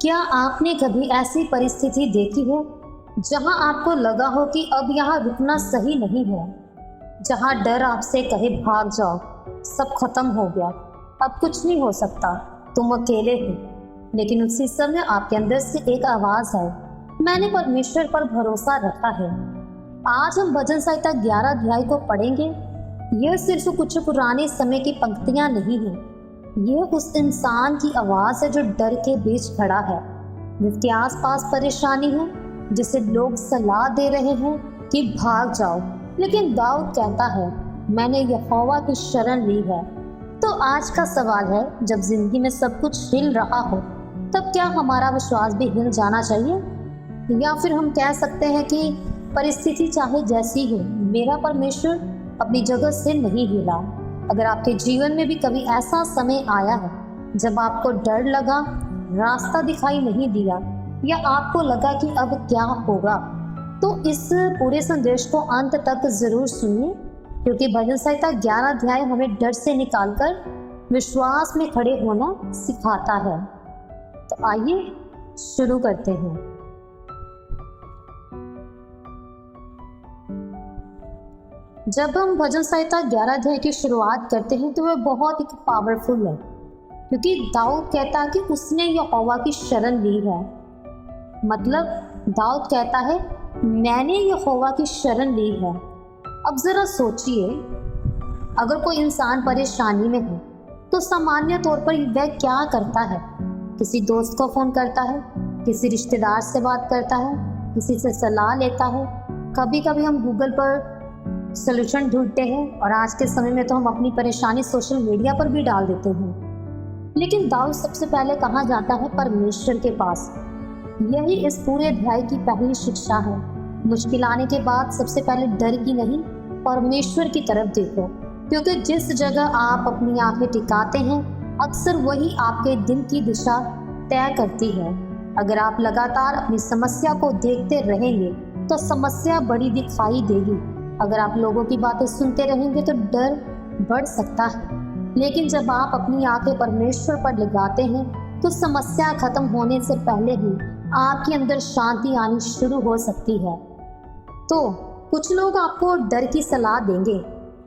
क्या आपने कभी ऐसी परिस्थिति देखी है जहां आपको लगा हो कि अब यहाँ रुकना सही नहीं है, जहां डर आपसे कहे भाग जाओ, सब खत्म हो गया, अब कुछ नहीं हो सकता, तुम अकेले हो। लेकिन उसी समय आपके अंदर से एक आवाज है, मैंने परमेश्वर पर भरोसा रखा है। आज हम भजन संहिता 11 अध्याय को पढ़ेंगे। यह सिर्फ कुछ पुराने समय की पंक्तियां नहीं है, यह उस इंसान की आवाज है जो डर के बीच खड़ा है, जिसके आसपास परेशानी है, जिसे लोग सलाह दे रहे हैं कि भाग जाओ, लेकिन दाऊद कहता है मैंने यहोवा की शरण ली है। तो आज का सवाल है, जब जिंदगी में सब कुछ हिल रहा हो तब क्या हमारा विश्वास भी हिल जाना चाहिए, या फिर हम कह सकते हैं कि परिस्थिति चाहे जैसी हो, मेरा परमेश्वर अपनी जगह से नहीं हिला। अगर आपके जीवन में भी कभी ऐसा समय आया है जब आपको डर लगा, रास्ता दिखाई नहीं दिया, या आपको लगा कि अब क्या होगा, तो इस पूरे संदेश को अंत तक जरूर सुनिए, क्योंकि भजन संहिता 11 अध्याय हमें डर से निकालकर विश्वास में खड़े होना सिखाता है। तो आइए शुरू करते हैं। जब हम भजन संहिता 11 अध्याय की शुरुआत करते हैं तो वह बहुत ही पावरफुल है, क्योंकि दाऊद कहता है कि उसने यहोवा की शरण ली है। मतलब दाऊद कहता है मैंने यहोवा की शरण ली है। अब जरा सोचिए, अगर कोई इंसान परेशानी में हो तो सामान्य तौर पर वह क्या करता है? किसी दोस्त को फोन करता है, किसी रिश्तेदार से बात करता है, किसी से सलाह लेता है, कभी कभी हम गूगल पर सोल्यूशन ढूंढते हैं, और आज के समय में तो हम अपनी परेशानी सोशल मीडिया पर भी डाल देते हैं। लेकिन दाऊद सबसे पहले कहाँ जाता है? परमेश्वर के पास। यही इस पूरे अध्याय की पहली शिक्षा है। मुश्किल आने के बाद सबसे पहले डर की नहीं, परमेश्वर की तरफ देखो, क्योंकि जिस जगह आप अपनी आंखें टिकाते हैं अक्सर वही आपके दिन की दिशा तय करती है। अगर आप लगातार अपनी समस्या को देखते रहेंगे तो समस्या बड़ी दिखाई देगी। अगर आप लोगों की बातें सुनते रहेंगे तो डर बढ़ सकता है। लेकिन जब आप अपनी आंखें परमेश्वर पर लगाते हैं तो समस्या खत्म होने से पहले ही आपके अंदर शांति आनी शुरू हो सकती है। तो कुछ लोग आपको डर की सलाह देंगे।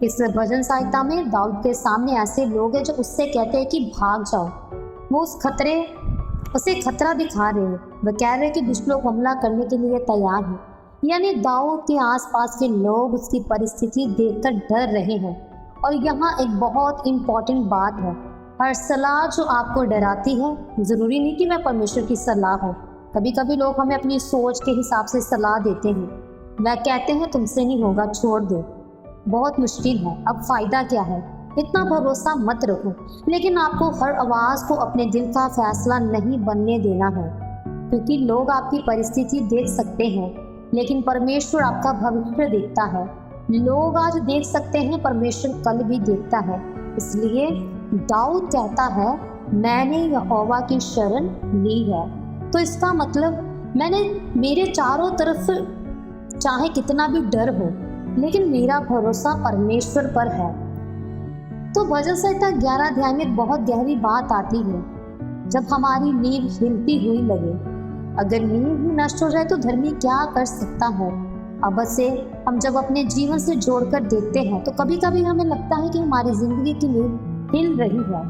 इस भजन संहिता में दाऊद के सामने ऐसे लोग हैं जो उससे कहते हैं कि भाग जाओ। वो उसे खतरा दिखा रहे हैं। वह कह रहे हैं कि दुष्ट लोग हमला करने के लिए तैयार हैं। यानी दाऊद के आसपास के लोग उसकी परिस्थिति देखकर डर रहे हैं। और यहाँ एक बहुत इम्पोर्टेंट बात है, हर सलाह जो आपको डराती है जरूरी नहीं कि वह परमेश्वर की सलाह हो। कभी कभी लोग हमें अपनी सोच के हिसाब से सलाह देते हैं। वह कहते हैं तुमसे नहीं होगा, छोड़ दो, बहुत मुश्किल है, अब फायदा क्या है, इतना भरोसा मत रखो। लेकिन आपको हर आवाज को अपने दिल का फैसला नहीं बनने देना है, क्योंकि लोग आपकी परिस्थिति देख सकते हैं लेकिन परमेश्वर आपका भविष्य देखता है। लोग आज देख सकते हैं, परमेश्वर कल भी देखता है। इसलिए दाऊद कहता है मैंने यहोवा की शरण ली है। तो इसका मतलब मेरे चारों तरफ चाहे कितना भी डर हो, लेकिन मेरा भरोसा परमेश्वर पर है। तो भजन संहिता 11 अध्याय में बहुत गहरी बात आती है। जब हमारी नींव हिलती हुई लगे, अगर नींव ही नष्ट हो जाए तो धर्मी क्या कर सकता है? अब से हम जब अपने जीवन से जोड़कर देखते हैं तो कभी कभी हमें लगता है कि हमारी जिंदगी की नींव हिल रही है।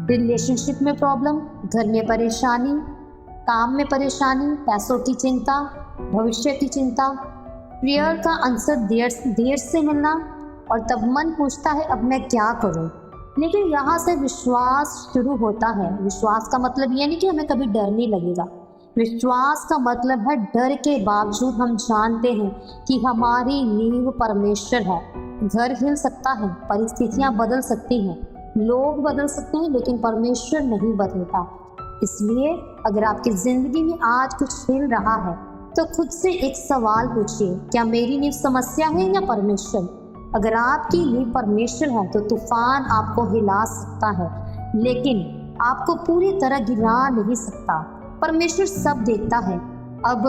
रिलेशनशिप में प्रॉब्लम, घर में परेशानी, काम में परेशानी, पैसों की चिंता, भविष्य की चिंता, प्रेयर का आंसर देर से मिलना, और तब मन पूछता है अब मैं क्या करूं? लेकिन यहाँ से विश्वास शुरू होता है। विश्वास का मतलब ये नहीं कि हमें कभी डर नहीं लगेगा। विश्वास का मतलब है डर के बावजूद हम जानते हैं कि हमारी नींव परमेश्वर है। घर हिल सकता है, परिस्थितियां बदल सकती हैं, लोग बदल सकते हैं, लेकिन परमेश्वर नहीं बदलता। इसलिए अगर आपकी जिंदगी में आज कुछ हिल रहा है तो खुद से एक सवाल पूछिए, क्या मेरी नींव समस्या है या परमेश्वर? अगर आपकी नींव परमेश्वर है तो तूफान आपको हिला सकता है, लेकिन आपको पूरी तरह गिरा नहीं सकता। परमेश्वर सब देखता है। अब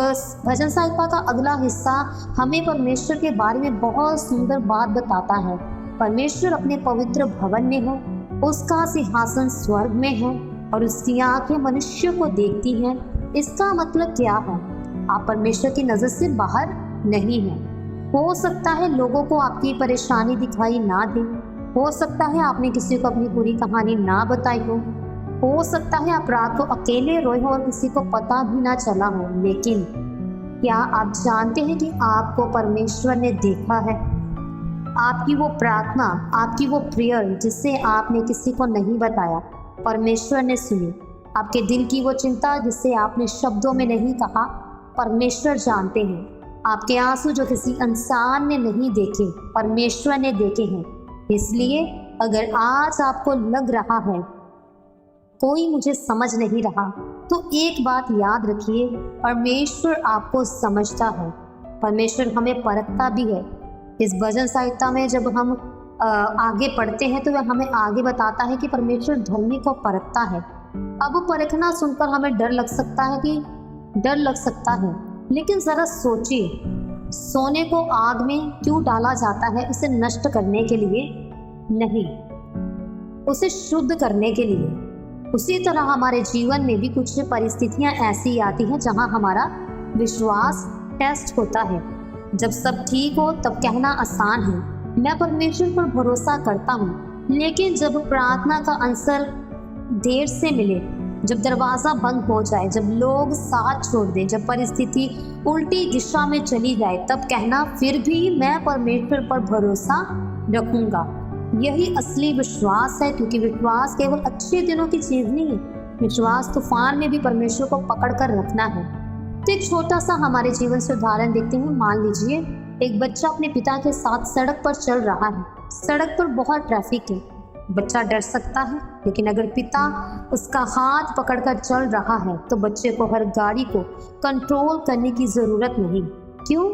भजन संहिता का अगला हिस्सा हमें परमेश्वर के बारे में बहुत सुंदर बात बताता है। परमेश्वर अपने पवित्र भवन में है, उसका सिंहासन स्वर्ग में है, और उसकी आंखें मनुष्य को देखती हैं, इसका मतलब क्या है? आप परमेश्वर की नज़र से बाहर नहीं हैं। हो सकता है लोगों को आपकी परेशानी दिखाई ना दे, हो सकता है आपने किसी को अपनी पूरी कहानी ना बताई हो सकता है आप रात को अकेले रोए हो और किसी को पता भी ना चला हो, लेकिन क्या आप जानते हैं कि आपको परमेश्वर ने देखा है? आपकी वो प्रार्थना, आपकी वो प्रेयर जिसे आपने किसी को नहीं बताया, परमेश्वर ने सुनी। आपके दिल की वो चिंता जिसे आपने शब्दों में नहीं कहा, परमेश्वर जानते हैं। आपके आंसू जो किसी इंसान ने नहीं देखे, परमेश्वर ने देखे हैं। इसलिए अगर आज आपको लग रहा है कोई मुझे समझ नहीं रहा, तो एक बात याद रखिए, परमेश्वर आपको समझता है। परमेश्वर हमें परखता भी है। इस भजन संहिता में जब हम आगे पढ़ते हैं तो वह हमें आगे बताता है कि परमेश्वर धर्मी को परखता है। अब परखना सुनकर हमें डर लग सकता है, लेकिन ज़रा सोचिए, सोने को आग में क्यों डाला जाता है? उसे नष्ट करने के लिए नहीं, उसे शुद्ध करने के लिए। उसी तरह हमारे जीवन में भी कुछ परिस्थितियां ऐसी आती हैं जहां हमारा विश्वास टेस्ट होता है। जब सब ठीक हो तब कहना आसान है, मैं परमेश्वर पर भरोसा करता हूँ, लेकिन जब प्रार्थना का आंसर देर से मिले, जब दरवाज़ा बंद हो जाए, जब लोग साथ छोड़ दें, जब परिस्थिति उल्टी दिशा में चली जाए, तब कहना फिर भी मैं परमेश्वर पर भरोसा रखूंगा। यही असली विश्वास है, क्योंकि विश्वास केवल अच्छे दिनों की चीज़ नहीं है। विश्वास तूफान में भी परमेश्वर को पकड़ कर रखना है। तो एक छोटा सा हमारे जीवन से उदाहरण देखते हैं। मान लीजिए एक बच्चा अपने पिता के साथ सड़क पर चल रहा है। सड़क पर बहुत ट्रैफिक है। बच्चा डर सकता है, लेकिन अगर पिता उसका हाथ पकड़कर चल रहा है तो बच्चे को हर गाड़ी को कंट्रोल करने की ज़रूरत नहीं। क्यों?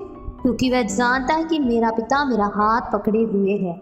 क्योंकि वह जानता है कि मेरा पिता मेरा हाथ पकड़े हुए है।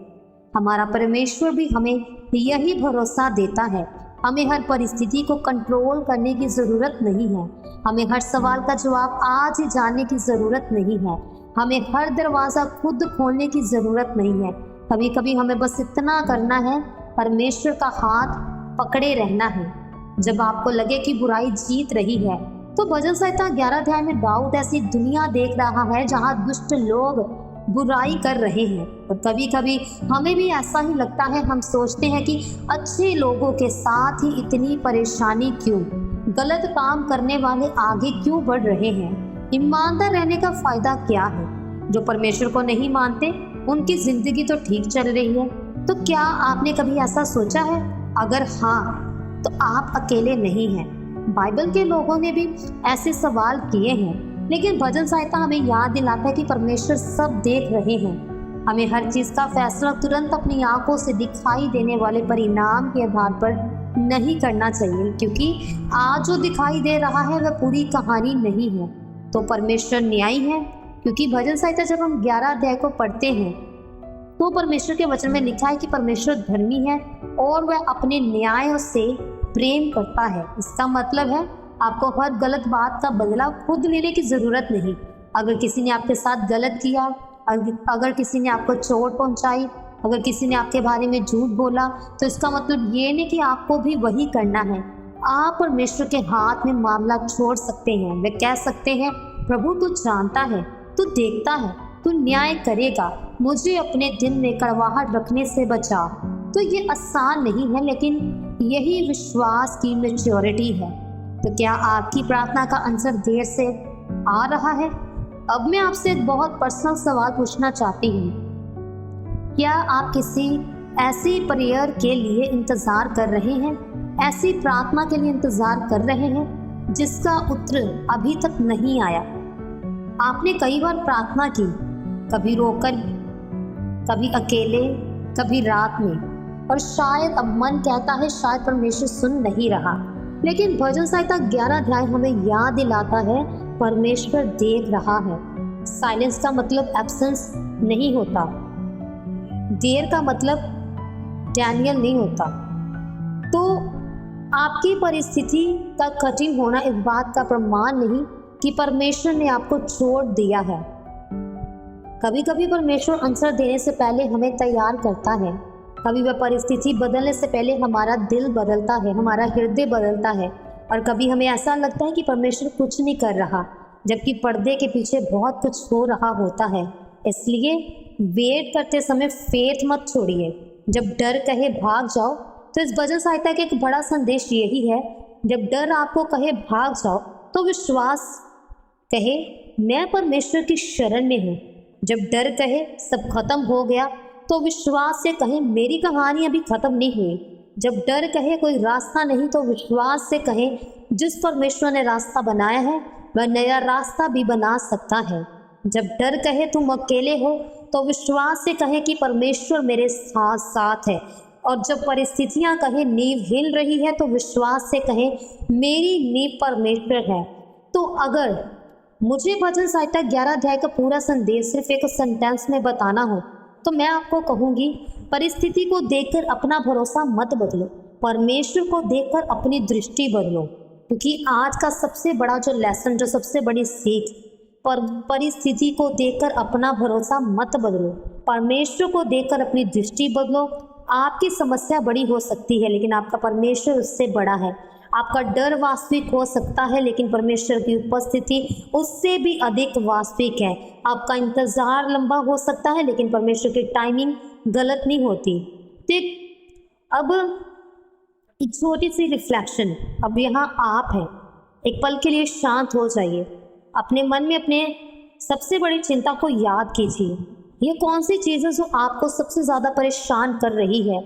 हमारा परमेश्वर भी हमें यही भरोसा देता है। हमें हर परिस्थिति को कंट्रोल करने की ज़रूरत नहीं है। हमें हर सवाल का जवाब आज ही जानने की ज़रूरत नहीं है। हमें हर दरवाज़ा खुद खोलने की ज़रूरत नहीं है। कभी कभी हमें बस इतना करना है, परमेश्वर का हाथ पकड़े रहना है। जब आपको लगे कि बुराई जीत रही है, तो भजन संहिता 11 अध्याय में दाऊद ऐसी दुनिया देख रहा है जहाँ दुष्ट लोग बुराई कर रहे हैं। और कभी कभी हमें भी ऐसा ही लगता है। हम सोचते हैं कि अच्छे लोगों के साथ ही इतनी परेशानी क्यों? गलत काम करने वाले आगे क्यों बढ़ रहे हैं? ईमानदार रहने का फ़ायदा क्या है? जो परमेश्वर को नहीं मानते उनकी ज़िंदगी तो ठीक चल रही है। तो क्या आपने कभी ऐसा सोचा है? अगर हाँ, तो आप अकेले नहीं हैं। बाइबल के लोगों ने भी ऐसे सवाल किए हैं, लेकिन भजन संहिता हमें याद दिलाता है कि परमेश्वर सब देख रहे हैं। हमें हर चीज़ का फैसला तुरंत अपनी आंखों से दिखाई देने वाले परिणाम के आधार पर नहीं करना चाहिए, क्योंकि आज जो दिखाई दे रहा है वह पूरी कहानी नहीं है। तो परमेश्वर न्यायी है, क्योंकि भजन संहिता जब हम 11 अध्याय को पढ़ते हैं तो परमेश्वर के वचन में लिखा है कि परमेश्वर धर्मी है और वह अपने न्यायों से प्रेम करता है। इसका मतलब है आपको हर गलत बात का बदला खुद लेने की ज़रूरत नहीं। अगर किसी ने आपके साथ गलत किया, अगर किसी ने आपको चोट पहुंचाई, अगर किसी ने आपके बारे में झूठ बोला, तो इसका मतलब ये नहीं कि आपको भी वही करना है। आप परमेश्वर के हाथ में मामला छोड़ सकते हैं। वे कह सकते हैं, प्रभु तू जानता है, तू देखता है, तू न्याय करेगा, मुझे अपने दिल में कड़वाहट रखने से बचा। तो ये आसान नहीं है, लेकिन यही विश्वास की मैच्योरिटी है। तो क्या आपकी प्रार्थना का आंसर देर से आ रहा है? अब मैं आपसे एक बहुत पर्सनल सवाल पूछना चाहती हूँ। क्या आप किसी ऐसी प्रेयर के लिए इंतज़ार कर रहे हैं, ऐसी प्रार्थना के लिए इंतज़ार कर रहे हैं जिसका उत्तर अभी तक नहीं आया? आपने कई बार प्रार्थना की, कभी रोकर, कभी अकेले, कभी रात में, और शायद अब मन कहता है शायद परमेश्वर सुन नहीं रहा। लेकिन भजन संहिता 11 अध्याय हमें याद दिलाता है परमेश्वर देख रहा है। साइलेंस का मतलब एब्सेंस नहीं होता, देर का मतलब डैनियल नहीं होता। तो आपकी परिस्थिति का कठिन होना इस बात का प्रमाण नहीं कि परमेश्वर ने आपको छोड़ दिया है। कभी कभी परमेश्वर आंसर देने से पहले हमें तैयार करता है। कभी वह परिस्थिति बदलने से पहले हमारा दिल बदलता है, हमारा हृदय बदलता है, और कभी हमें ऐसा लगता है कि परमेश्वर कुछ नहीं कर रहा, जबकि पर्दे के पीछे बहुत कुछ हो रहा होता है। इसलिए वेट करते समय फेथ मत छोड़िए। जब डर कहे भाग जाओ, तो इस भजन सहायता का एक बड़ा संदेश यही है, जब डर आपको कहे भाग जाओ तो विश्वास कहे मैं परमेश्वर की शरण में हूँ। जब डर कहे सब खत्म हो गया तो विश्वास से कहे मेरी कहानी अभी खत्म नहीं हुई। जब डर कहे कोई रास्ता नहीं तो विश्वास से कहे जिस परमेश्वर ने रास्ता बनाया है वह नया रास्ता भी बना सकता है। जब डर कहे तुम अकेले हो तो विश्वास से कहे कि परमेश्वर मेरे साथ साथ है। और जब परिस्थितियां कहे नींव हिल रही है तो विश्वास से कहे मेरी नींव परमेश्वर है। तो अगर मुझे भजन संहिता 11 अध्याय का पूरा संदेश सिर्फ एक सेंटेंस में बताना हो तो मैं आपको कहूँगी, परिस्थिति को देखकर अपना भरोसा मत बदलो, परमेश्वर को देखकर अपनी दृष्टि बदलो। क्योंकि आज का सबसे बड़ा जो लेसन, जो सबसे बड़ी सीख, परिस्थिति को देखकर अपना भरोसा मत बदलो, परमेश्वर को देखकर अपनी दृष्टि बदलो। आपकी समस्या बड़ी हो सकती है लेकिन आपका परमेश्वर उससे बड़ा है। आपका डर वास्तविक हो सकता है लेकिन परमेश्वर की उपस्थिति उससे भी अधिक वास्तविक है। आपका इंतज़ार लंबा हो सकता है लेकिन परमेश्वर की टाइमिंग गलत नहीं होती। तो अब एक छोटी सी रिफ्लेक्शन, अब यहाँ आप हैं, एक पल के लिए शांत हो जाइए, अपने मन में अपने सबसे बड़ी चिंता को याद कीजिए। ये कौन सी चीज़ है जो आपको सबसे ज़्यादा परेशान कर रही है,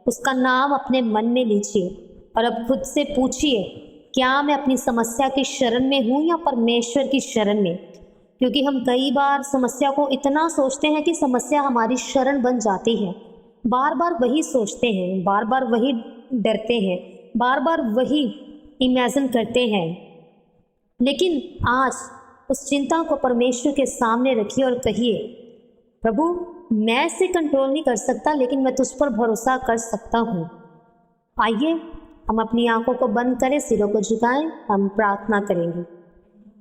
उसका नाम अपने मन में लीजिए और अब खुद से पूछिए क्या मैं अपनी समस्या की शरण में हूँ या परमेश्वर की शरण में। क्योंकि हम कई बार समस्या को इतना सोचते हैं कि समस्या हमारी शरण बन जाती है। बार बार वही सोचते हैं, बार बार वही डरते हैं, बार बार वही इमेजिन करते हैं। लेकिन आज उस चिंता को परमेश्वर के सामने रखिए और कहिए प्रभु मैं इसे कंट्रोल नहीं कर सकता लेकिन मैं तुझ पर भरोसा कर सकता हूँ। आइए हम अपनी आंखों को बंद करें, सिरों को झुकाएं, हम प्रार्थना करेंगे।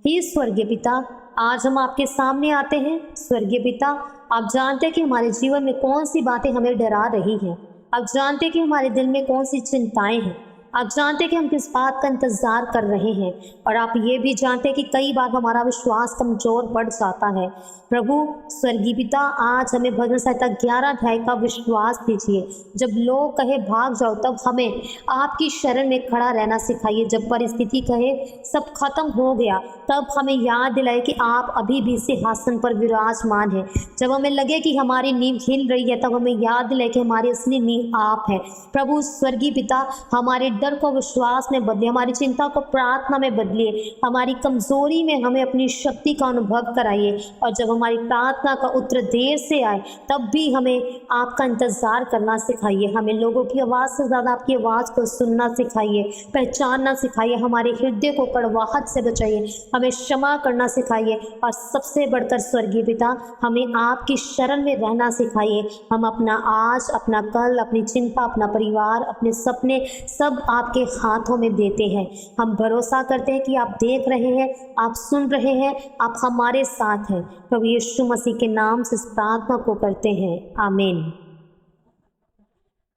हे स्वर्गीय पिता, आज हम आपके सामने आते हैं। स्वर्गीय पिता, आप जानते हैं कि हमारे जीवन में कौन सी बातें हमें डरा रही हैं। आप जानते हैं कि हमारे दिल में कौन सी चिंताएं हैं। आप जानते हैं कि हम किस बात का इंतज़ार कर रहे हैं और आप ये भी जानते हैं कि कई बार हमारा विश्वास कमज़ोर पड़ जाता है। प्रभु स्वर्गीय पिता, आज हमें भजन संहिता 11 अध्याय का विश्वास दीजिए। जब लोग कहे भाग जाओ तब हमें आपकी शरण में खड़ा रहना सिखाइए। जब परिस्थिति कहे सब खत्म हो गया तब हमें याद दिलाए कि आप अभी भी सिंहासन पर विराजमान हैं। जब हमें लगे कि हमारी नींव हिल रही है तब हमें याद दिलाए कि हमारी असली नींव आप है। प्रभु स्वर्गीय पिता, हमारे डर को विश्वास में बदलिए, हमारी चिंता को प्रार्थना में बदलिए, हमारी कमजोरी में हमें अपनी शक्ति का अनुभव कराइए। और जब हमारी प्रार्थना का उत्तर देर से आए तब भी हमें आपका इंतजार करना सिखाइए। हमें लोगों की आवाज़ से ज़्यादा आपकी आवाज़ को सुनना सिखाइए, पहचानना सिखाइए। हमारे हृदय को कड़वाहट से बचाइए, हमें क्षमा करना सिखाइए और सबसे बढ़कर स्वर्गीय पिता हमें आपकी शरण में रहना सिखाइए। हम अपना आज, अपना कल, अपनी चिंता, अपना परिवार, अपने सपने सब आपके हाथों में देते हैं। हम भरोसा करते हैं कि आप देख रहे हैं, आप सुन रहे हैं, आप हमारे साथ हैं। प्रभु यीशु मसीह के नाम से इस प्रार्थना को करते हैं, आमीन।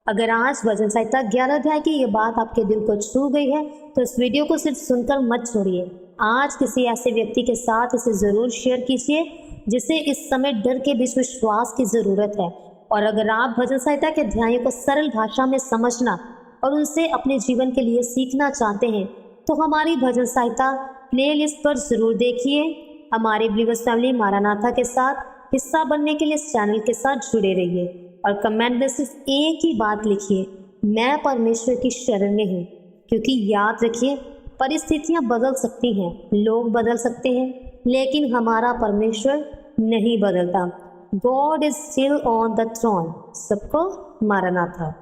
अगर आज भजन संहिता 11 अध्याय की ये बात आपके दिल को छू गई है तो इस वीडियो को सिर्फ सुनकर मत छोड़िए। आज किसी ऐसे व्यक्ति के साथ इसे ज़रूर शेयर कीजिए जिसे इस समय डर के बीच विश्वास की ज़रूरत है। और अगर आप भजन संहिता के अध्यायों को सरल भाषा में समझना और उनसे अपने जीवन के लिए सीखना चाहते हैं तो हमारी भजन संहिता प्लेलिस्ट पर ज़रूर देखिए। हमारे बिलीवर्स फैमिली मारानाथा के साथ हिस्सा बनने के लिए इस चैनल के साथ जुड़े रहिए और कमेंट में सिर्फ एक ही बात लिखिए, मैं परमेश्वर की शरण में हूँ। क्योंकि याद रखिए परिस्थितियाँ बदल सकती हैं, लोग बदल सकते हैं, लेकिन हमारा परमेश्वर नहीं बदलता। God is still on the throne. सबको मारानाथा।